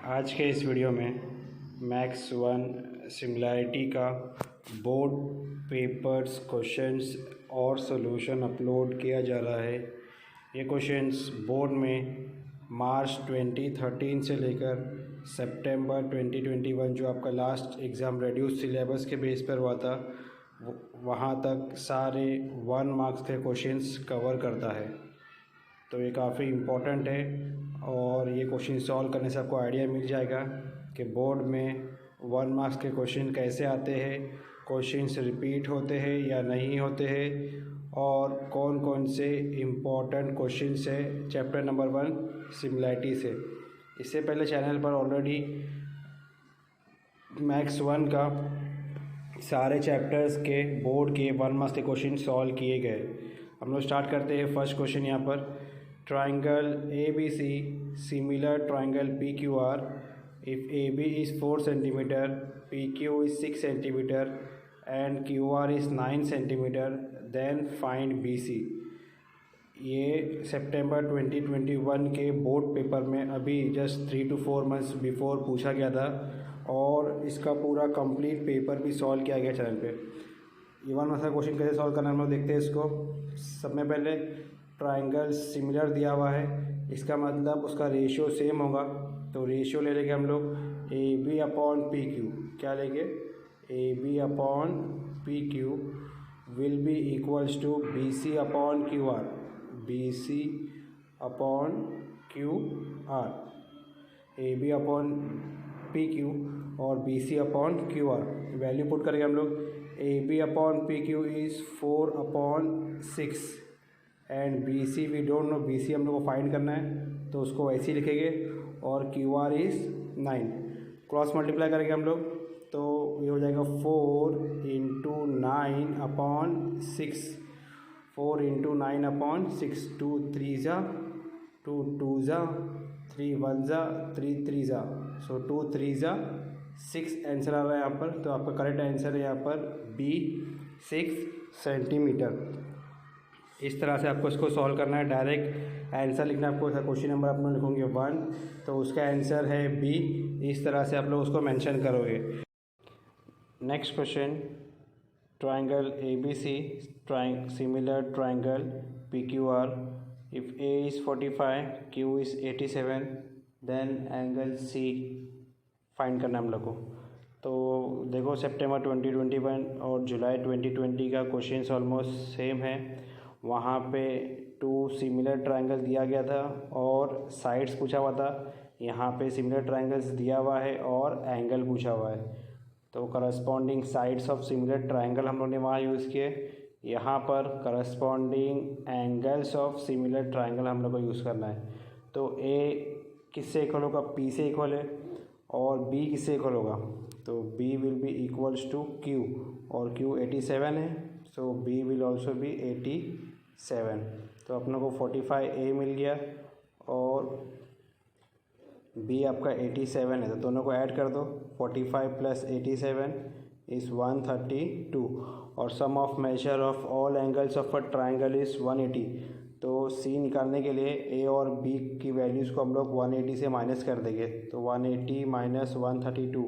आज के इस वीडियो में मैक्स 1 सिंगुलैरिटी का बोर्ड पेपर्स क्वेश्चंस और सॉल्यूशन अपलोड किया जा रहा है। ये क्वेश्चंस बोर्ड में मार्च 2013 से लेकर सितंबर 2021 जो आपका लास्ट एग्ज़ाम रेड्यूस सिलेबस के बेस पर हुआ था वहाँ तक सारे 1 मार्क्स के क्वेश्चंस कवर करता है। तो ये काफ़ी इम्पोर्टेंट है और ये क्वेश्चन सॉल्व करने से आपको आइडिया मिल जाएगा कि बोर्ड में 1 मार्क्स के क्वेश्चन कैसे आते हैं, क्वेश्चंस रिपीट होते हैं या नहीं होते हैं और कौन कौन से इम्पोर्टेंट क्वेश्चंस है चैप्टर नंबर 1 सिमिलैरिटी से। इससे पहले चैनल पर ऑलरेडी मैक्स 1 का सारे चैप्टर्स के बोर्ड के 1 मार्क्स के क्वेश्चन सॉल्व किए गए। हम लोग स्टार्ट करते हैं। फर्स्ट क्वेश्चन यहाँ पर, triangle ABC similar triangle PQR, if AB is 4 centimeter, PQ is 6 centimeter and QR is 9 centimeter, then find BC। ये सितंबर 2021 के बोर्ड पेपर में अभी जस्ट 3 to 4 मंथ्स बिफोर पूछा गया था और इसका पूरा कंप्लीट पेपर भी सॉल्व किया गया चैनल पे। ये 1 मार्क्स का क्वेश्चन कैसे सॉल्व करना है हम लोग देखते हैं इसको। सब में पहले ट्राइंगल सिमिलर दिया हुआ है, इसका मतलब उसका रेशियो सेम होगा। तो रेशियो ले लेंगे हम लोग A B upon P Q. क्या लेंगे? A B upon P Q will be equals to B C upon Q R. B C upon Q R, A B upon P Q और B C upon Q R. Value put करेंगे हम लोग। A B upon P Q is 4 upon 6 and B C we don't know, B C हम लोग को find करना है तो उसको ऐसे ही लिखेंगे और Q R is 9। Cross multiply करेंगे हम लोग तो ये हो जाएगा 4 इंटू 9 अपॉन 6। 4 इंटू 9 अपॉन 6, 2 3 ज़ा 2 2 ज़ा 3 1 ज़ा 3 3 ज़ा, सो 2 3 ज़ा 6 आंसर आ रहा है यहाँ पर। तो आपका करेक्ट आंसर है यहाँ पर बी 6 सेंटीमीटर। इस तरह से आपको इसको सॉल्व करना है। डायरेक्ट आंसर लिखना है आपको। क्वेश्चन नंबर आप लोग लिखोगे 1 तो उसका आंसर है बी। इस तरह से आप लोग उसको मेंशन करोगे। Next question, triangle A B C similar triangle P Q R, if A is 45 Q is 87 then angle C find करना है हम लोग को। तो देखो सितंबर 2021 और जुलाई 2020 का क्वेश्चंस ऑलमोस्ट सेम है। वहाँ पे 2 सिमिलर ट्रायंगल दिया गया था और साइड्स पूछा हुआ था। यहाँ पे सिमिलर ट्रायंगल्स दिया हुआ है और एंगल पूछा हुआ है। तो corresponding sides of similar triangle हम लोग ने वहाँ यूज़ किए। यहाँ पर corresponding angles of similar triangle हम लोग को यूज़ करना है। तो ए किससे इक्वल होगा? पी से इक्वल है और बी किससे इक्वल होगा? तो B will be equals to Q और क्यू 87 है, so B will also be 87। तो अपने को 45 ए मिल गया और बी आपका 87 है। तो दोनों को ऐड कर दो। 45 प्लस 87 इज़ 132 और sum of major of all angles of a triangle is 180। तो सी निकालने के लिए ए और बी की वैल्यूज़ को हम लोग 180 से माइनस कर देंगे। तो 180 माइनस 132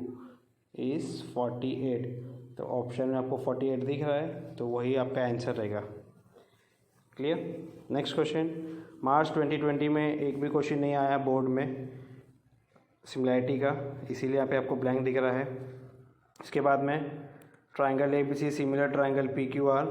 इज़ 48। तो ऑप्शन में आपको 48 दिख रहा है तो वही आपका आंसर रहेगा। क्लियर? नेक्स्ट क्वेश्चन, मार्च 2020 में एक भी क्वेश्चन नहीं आया बोर्ड में सिमिलैरिटी का, इसीलिए यहाँ पे आपको ब्लैंक दिख रहा है। इसके बाद में triangle A B C similar triangle P Q R,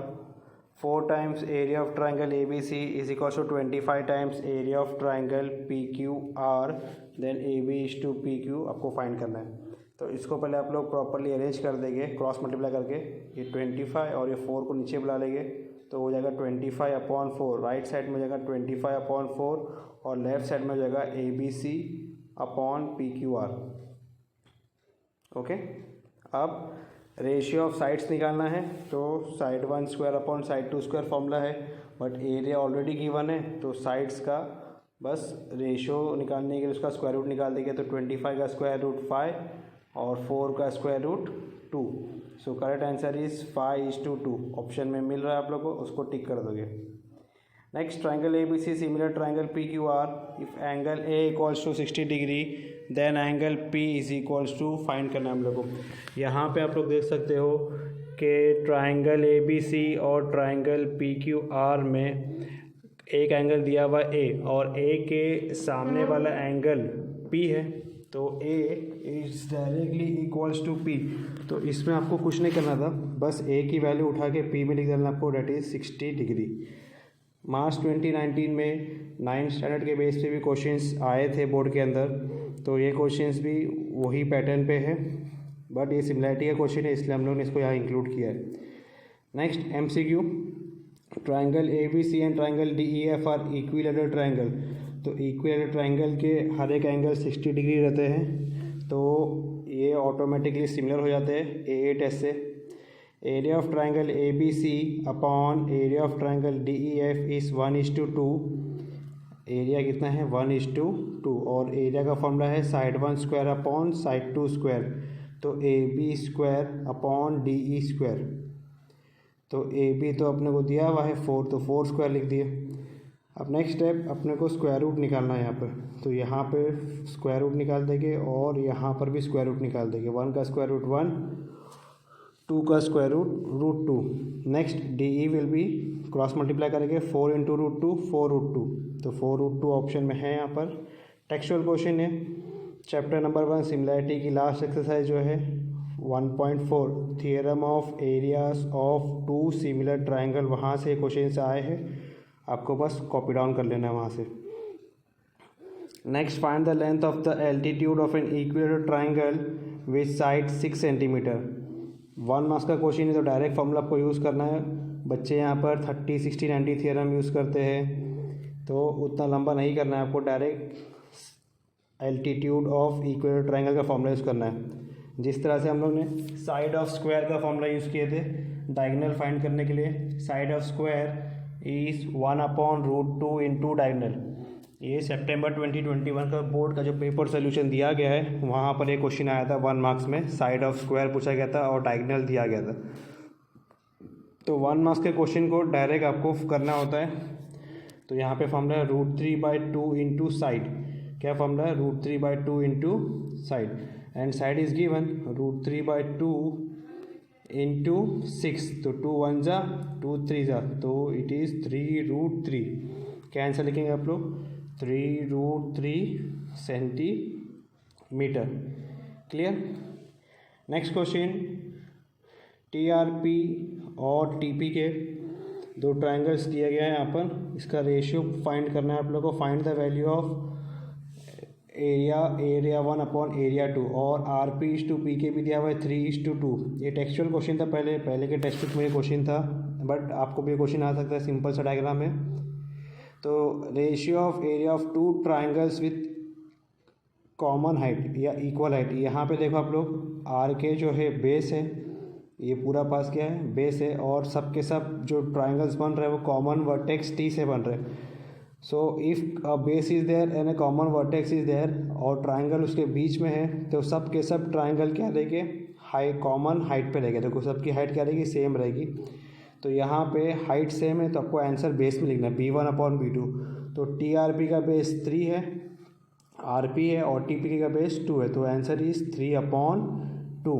4 times area of triangle A B C is equal to 25 times area of triangle P Q R, then A B is to P Q आपको find करना है। तो इसको पहले आप लोग properly arrange कर देंगे क्रॉस मल्टीप्लाई करके। ये 25 और ये 4 को नीचे बुला लेंगे तो हो जाएगा 25 अपॉन 4। राइट साइड में हो जाएगा 25 अपॉन 4 और लेफ्ट साइड में हो जाएगा A B C upon P Q R. Okay, अब रेशियो ऑफ साइड्स निकालना है। तो side 1 square upon side 2 square formula है, बट एरिया ऑलरेडी गिवन है तो साइड्स का बस रेशियो निकालने के लिए उसका स्क्वायर रूट निकाल देंगे। तो 25 का स्क्वायर रूट 5 और 4 का square root 2। So correct answer is 5:2। Option में मिल रहा है आप लोग को, उसको टिक कर दोगे। Next triangle A B C similar triangle P Q R, if angle A equals to 60 degree then angle P is equals to, find करना है हम लोग को। यहाँ पे आप लोग देख सकते हो कि ट्राइंगल ए बी सी और ट्राइंगल पी क्यू आर में एक एंगल दिया हुआ ए और ए के सामने वाला एंगल पी है, तो A is directly equals to P. तो इसमें आपको कुछ नहीं करना था, बस ए की वैल्यू उठा के पी में लिख देना आपको, डेट इज 60 डिग्री। मार्च 2019 में 9th स्टैंडर्ड के बेस पे भी क्वेश्चंस आए थे बोर्ड के अंदर, तो ये क्वेश्चंस भी वही पैटर्न पे है, बट ये सिमिलरिटी का क्वेश्चन है इसलिए हम लोग ने इसको यहाँ इंक्लूड किया है। Next MCQ, triangle A B C and triangle D E F are equilateral triangle. तो इक्विलेटरल ट्राइंगल के हर एक एंगल 60 डिग्री रहते हैं, तो ये ऑटोमेटिकली सिमिलर हो जाते हैं ए टेस्ट से। Area of triangle A B C upon area of triangle D E F is 1:2। Area कितना है 1:2, और एरिया का फॉर्मूला है side 1 square upon side 2 square, तो A B square upon D E square. तो A B तो अपने को दिया हुआ है 4, तो 4 स्क्वायर लिख दिए। अब नेक्स्ट स्टेप अपने को स्क्वायर रूट निकालना है यहाँ पर, तो यहाँ पे स्क्वायर रूट निकाल देंगे और यहाँ पर भी स्क्वायर रूट निकाल देंगे। 1 का स्क्वायर रूट 1, 2 का square root 2। Next D E will be cross multiply करेंगे 4 इंटू √2 4√2, तो 4√2 ऑप्शन में है यहाँ पर। टेक्सचुअल क्वेश्चन है चैप्टर नंबर 1 सिमिलरिटी की लास्ट एक्सरसाइज जो है 1.4 theorem of areas of 2 similar triangle, वहाँ से क्वेश्चन आए हैं, आपको बस कॉपी डाउन कर लेना है वहाँ से। Next find the length of the altitude of an equilateral triangle with side 6 centimetre. 1 marks का क्वेश्चन है तो डायरेक्ट फॉर्मूला आपको यूज़ करना है। बच्चे यहाँ पर 30, 60, 90 थियरम यूज़ करते हैं, तो उतना लंबा नहीं करना है आपको, direct altitude of equilateral triangle का फॉर्मूला यूज़ करना है। जिस तरह से हम लोग ने साइड ऑफ स्क्वायर का फॉर्मूला यूज़ किए थे डायगोनल फाइंड करने के लिए, side of square is 1/√2 into diagonal. ये सितंबर 2021 का बोर्ड का जो पेपर सोल्यूशन दिया गया है वहाँ पर एक क्वेश्चन आया था 1 मार्क्स में, साइड ऑफ स्क्वायर पूछा गया था और डायगोनल दिया गया था। तो 1 मार्क्स के क्वेश्चन को डायरेक्ट आपको करना होता है, तो यहाँ पे फॉर्मूला है √3/2 इंटू साइड। क्या फॉर्मूला है √3/2 into side, and side is given √3/2 into 6, तो 2 1 जा 2 3 जा, तो इट इज़ 3√3। क्या आंसर लिखेंगे आप लोग 3√3 centimetre. Clear. Next question, TRP और टीपी के 2 ट्राइंगल्स दिया गया है यहाँ पर, इसका रेशियो फाइंड करना है आप लोग को। Find the value of area 1 upon area 2, और आरपी इज टू पी के भी दिया हुआ है 3:2। ये टेक्सचुअल क्वेश्चन था, पहले के टेक्स्ट बुक में ये क्वेश्चन था, बट आपको भी क्वेश्चन आ सकता है, सिंपल सा डायग्राम है। तो ratio of area of 2 triangles with common height या इक्वल हाइट, यहाँ पे देखो आप लोग आर के जो है बेस है, ये पूरा पास क्या है बेस है, और सब के सब जो ट्राइंगल्स बन रहे हैं वो कॉमन वर्टेक्स टी से बन रहे हैं। So if a base is there and a common vertex is there और ट्राइंगल उसके बीच में है, तो सब के सब ट्राइंगल क्या रहेंगे कॉमन हाइट पे रहेंगे। देखो सबकी हाइट क्या रहेगी सेम रहेगी, तो यहाँ पे हाइट सेम है तो आपको आंसर बेस में लिखना है B1/B2। तो TRP का बेस 3 है, RP है, और TPK का बेस 2 है, तो आंसर इज़ 3/2।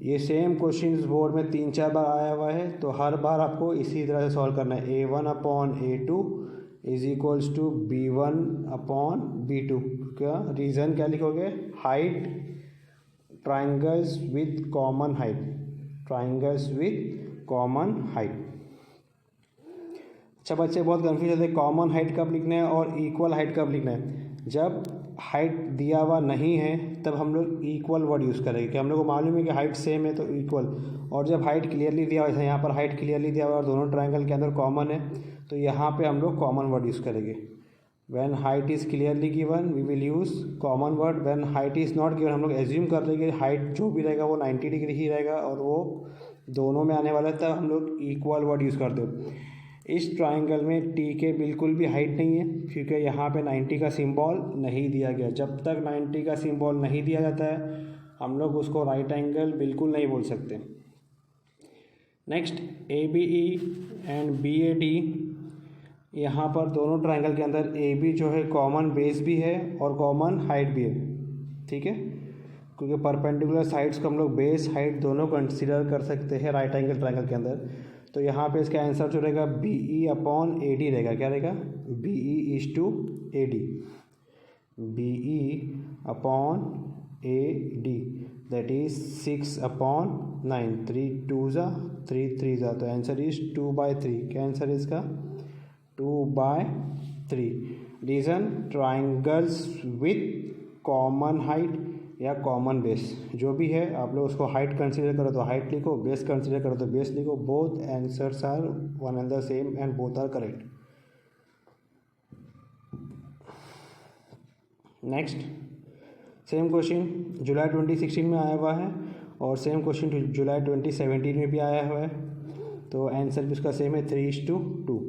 ये सेम क्वेश्चन बोर्ड में 3-4 बार आया हुआ है, तो हर बार आपको इसी तरह से सॉल्व करना है। A1/A2 is equals to B1/B2 का रीज़न क्या लिखोगे, height triangles with common height, triangles with common height. अच्छा बच्चे बहुत कन्फ्यूज होते हैं कॉमन हाइट कब लिखना है और इक्वल हाइट कब लिखना है। जब हाइट दिया हुआ नहीं है तब हम लोग इक्वल वर्ड यूज़ करेंगे, कि हम लोग को मालूम है कि हाइट सेम है तो इक्वल, और जब हाइट क्लियरली दिया हुआ है, यहाँ पर हाइट क्लियरली दिया हुआ है और दोनों ट्राइंगल के अंदर कॉमन है, तो यहाँ पे हम लोग कॉमन वर्ड यूज़ करेंगे। When height is clearly given we will use common word, when height is not given हम लोग एज्यूम कर लेंगे हाइट जो भी रहेगा वो 90 डिग्री ही रहेगा और वो दोनों में आने वाला है, तब हम लोग इक्वल वर्ड यूज़ करते हो। इस ट्राइंगल में टी के बिल्कुल भी हाइट नहीं है, क्योंकि यहाँ पे 90 का सिंबल नहीं दिया गया। जब तक 90 का सिंबल नहीं दिया जाता है हम लोग उसको राइट एंगल बिल्कुल नहीं बोल सकते। नेक्स्ट ABE एंड BAD यहाँ पर दोनों ट्रायंगल के अंदर ए बी जो है कॉमन बेस भी है और कॉमन हाइट भी है, ठीक है, क्योंकि परपेंडिकुलर साइड्स को हम लोग बेस हाइट दोनों कंसिडर कर सकते हैं राइट एंगल ट्रायंगल के अंदर। तो यहाँ पे इसका आंसर जो रहेगा B E upon A D रहेगा। क्या रहेगा? B E is to A D, B E upon A D, that is 6 upon 9, 3 2 ज़ा 3 3 ज़ा, तो आंसर इज 2/3। क्या आंसर है इसका? 2/3। Reason, triangles with common height या कॉमन बेस, जो भी है आप लोग उसको हाइट कंसीडर करो तो हाइट लिखो, बेस कंसीडर करो तो बेस लिखो। Both answers are one and the same and both are correct. Next, same question जुलाई 2016 में आया हुआ है और सेम क्वेश्चन जुलाई 2017 में भी आया हुआ है, तो आंसर भी उसका सेम है 3:2।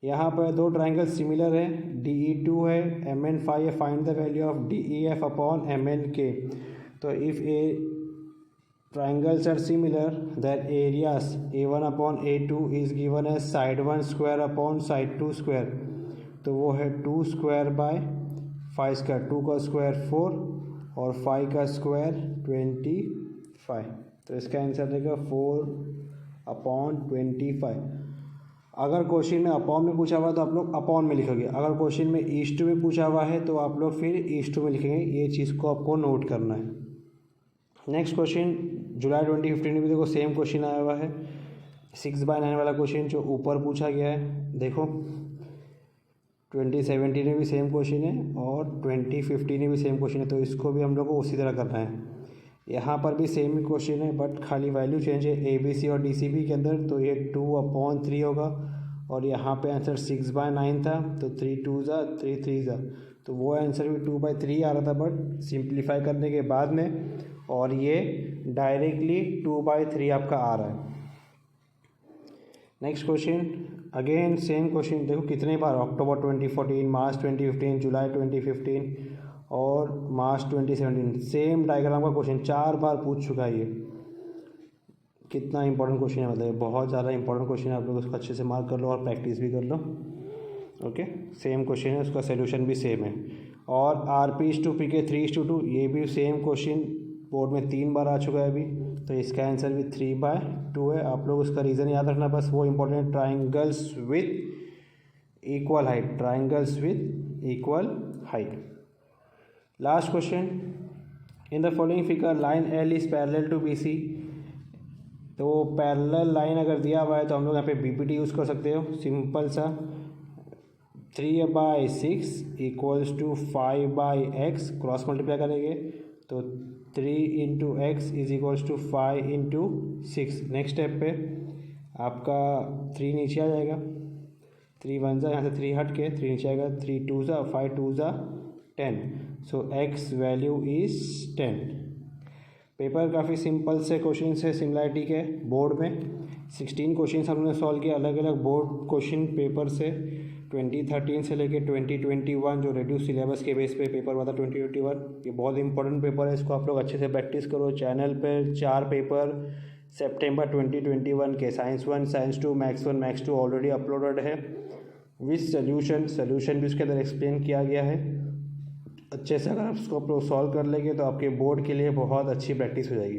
यहाँ पर दो ट्राइंगल सिमिलर है, DE2 है, MN5 है, find the value of DEF upon MNK। तो if a triangles are similar that areas A1 upon A2 is given as side 1 square upon side 2 square, तो वो है 2 स्क्वायर बाय 5 स्क्वायर, 2 का square 4 और 5 का square 25, तो इसका आंसर रहेगा 4/25। अगर क्वेश्चन में अपॉन में पूछा हुआ है तो आप लोग अपॉन में लिखोगे, अगर क्वेश्चन में ईस्ट में पूछा हुआ है तो आप लोग फिर ईस्ट में लिखेंगे। ये चीज़ को आपको नोट करना है। नेक्स्ट क्वेश्चन जुलाई 2015 में भी देखो सेम क्वेश्चन आया हुआ है, 6/9 वाला क्वेश्चन जो ऊपर पूछा गया है। देखो 2017 में भी सेम क्वेश्चन है और 2015 में भी सेम क्वेश्चन है, तो इसको भी हम लोग को उसी तरह करना है। यहाँ पर भी सेम ही क्वेश्चन है बट खाली वैल्यू चेंज है ABC और DCB के अंदर, तो ये 2/3 होगा और यहाँ पे आंसर 6/9 था, तो 3 2 ज़ा 3 3 ज़ा, तो वो आंसर भी 2/3 आ रहा था बट सिंप्लीफाई करने के बाद में, और ये डायरेक्टली 2/3 आपका आ रहा है। Next question again same question, देखो कितने बार, अक्टूबर 2014, मार्च 2015, जुलाई 2015 और मार्च 2017, सेम डायग्राम का क्वेश्चन 4 बार पूछ चुका है। ये कितना इंपॉर्टेंट क्वेश्चन है, मतलब बहुत ज़्यादा इंपॉर्टेंट क्वेश्चन है। आप लोग उसको अच्छे से मार्क कर लो और प्रैक्टिस भी कर लो। ओके, सेम क्वेश्चन है, उसका सोल्यूशन भी सेम है। और RP/PK 3:2, ये भी सेम क्वेश्चन बोर्ड में 3 बार आ चुका है अभी, तो इसका आंसर भी 3/2 है। आप लोग उसका रीज़न याद रखना, बस वो important, triangles with equal height, triangles with equal height. Last question, in the following figure line L is parallel to BC। तो पैरेलल लाइन अगर दिया हुआ है तो हम लोग यहाँ पे BPT यूज़ कर सकते हो, सिंपल सा। 3/6 = 5/x, क्रॉस मल्टीप्लाई करेंगे तो 3 × x = 5 × 6। नेक्स्ट स्टेप पे आपका 3 नीचे आ जाएगा, 3 1 ज़ा, यहाँ से 3 हट के 3 नीचे आएगा, 3 2 ज़ा 5 2 ज़ा 10, सो x वैल्यू इज़ 10। पेपर काफ़ी सिंपल से क्वेश्चन है सिमिलरिटी के, बोर्ड में 16 क्वेश्चन हमने सॉल्व किया अलग अलग बोर्ड क्वेश्चन पेपर से, 2013 से लेके 2021 जो रेड्यूस सिलेबस के बेस पे पेपर हुआ था 2021। ये बहुत इंपॉर्टेंट पेपर है, इसको आप लोग अच्छे से प्रैक्टिस करो। चैनल पर 4 पेपर सितंबर 2021 के, science 1, science 2, maths 1, maths 2 already uploaded है विथ सोल्यूशन भी उसके अंदर एक्सप्लेन किया गया है। अच्छे से अगर आप उसको सॉल्व कर लेंगे तो आपके बोर्ड के लिए बहुत अच्छी प्रैक्टिस हो जाएगी।